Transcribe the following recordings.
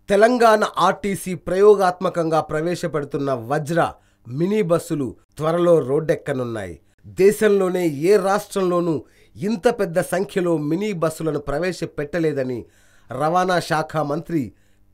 Telangana RTC ప్రయోగాత్మకంగా ప్రవేశపెడుతున్న వజ్ర mini బస్సులు త్వరలో రోడ్డెక్కనున్నాయి. దేశంలోనే ఏ రాష్ట్రంలోనూ ఇంత పెద్ద సంఖ్యలో మినీ బస్సులను ప్రవేశపెట్టలేదని రవాణా శాఖ మంత్రి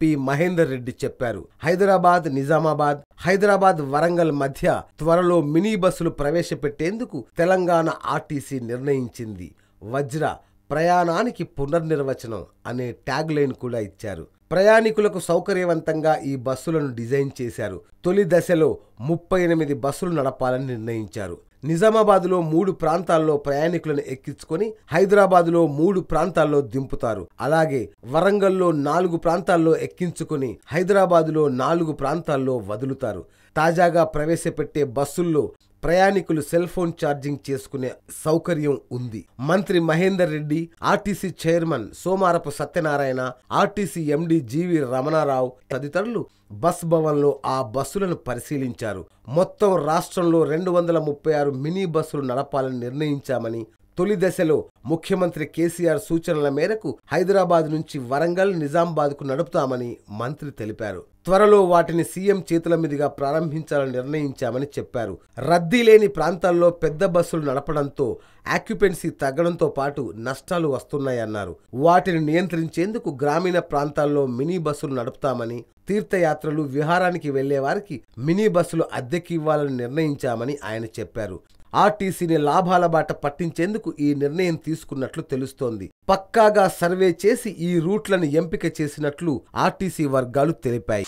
పి. మహేందర్ రెడ్డి చెప్పారు. హైదరాబాద్, నిజామాబాద్, హైదరాబాద్, వరంగల్ మధ్య త్వరలో మినీ బస్సులు ప్రవేశపెట్టేందుకు తెలంగాణ ఆర్టీసీ నిర్ణయించింది. వజ్ర ప్రయాణానికి పునర్నిర్వచనం అనే ట్యాగ్ లైన్ కూడా ఇచ్చారు. ప్రయాణికులకు సౌకర్యవంతంగా ఈ బస్సులను డిజైన్ చేశారు. తొలి దశలో 38 బస్సులు నడపాలని నిర్ణయించారు. నిజామాబాద్లో 3 ప్రాంతాల్లో ప్రయాణికులను ఎక్కించుకొని హైదరాబాద్లో 3 ప్రాంతాల్లో దింపుతారు. అలాగే వరంగల్లో 4 ప్రాంతాల్లో ఎక్కించుకొని హైదరాబాద్లో 4 ప్రాంతాల్లో వదులుతారు. తాజాగా ప్రవేశపెట్టే బస్సుల్లో ప్రయాణికులు సెల్ ఫోన్ ఛార్జింగ్ చేసుకునే సౌకర్యం ఉంది. మంత్రి Mahender Reddy, RTC chairman Somarapu Satyanarayana, RTC MD G V Ramanarao తదితరులు బస్ భవన్లో ఆ బస్సులను పరిశీలించారు. మొత్తం రాష్ట్రంలో 236 మినీ బస్సులు నడపాలని నిర్ణయించామని, తొలి దశలో ముఖ్యమంత్రి కేసీఆర్ సూచనల మేరకు హైదరాబాద్ నుంచి వరంగల్, నిజామాబాద్కు నడుపుతామని మంత్రి తెలిపారు. త్వరలో వాటిని సీఎం చేతుల మీదుగా ప్రారంభించాలని నిర్ణయించామని చెప్పారు. రద్దీ లేని ప్రాంతాల్లో పెద్ద బస్సులు నడపడంతో ఆక్యుపెన్సీ తగ్గడంతో పాటు నష్టాలు వస్తున్నాయన్నారు. వాటిని నియంత్రించేందుకు గ్రామీణ ప్రాంతాల్లో మినీ బస్సులు నడుపుతామని, తీర్థయాత్రలు, విహారానికి వెళ్లే వారికి మినీ బస్సులు అద్దెకి ఇవ్వాలని నిర్ణయించామని ఆయన చెప్పారు. ఆర్టీసీని లాభాల బాట పట్టించేందుకు ఈ నిర్ణయం తీసుకున్నట్లు తెలుస్తోంది. పక్కాగా సర్వే చేసి ఈ రూట్లను ఎంపిక చేసినట్లు ఆర్టీసీ వర్గాలు తెలిపాయి.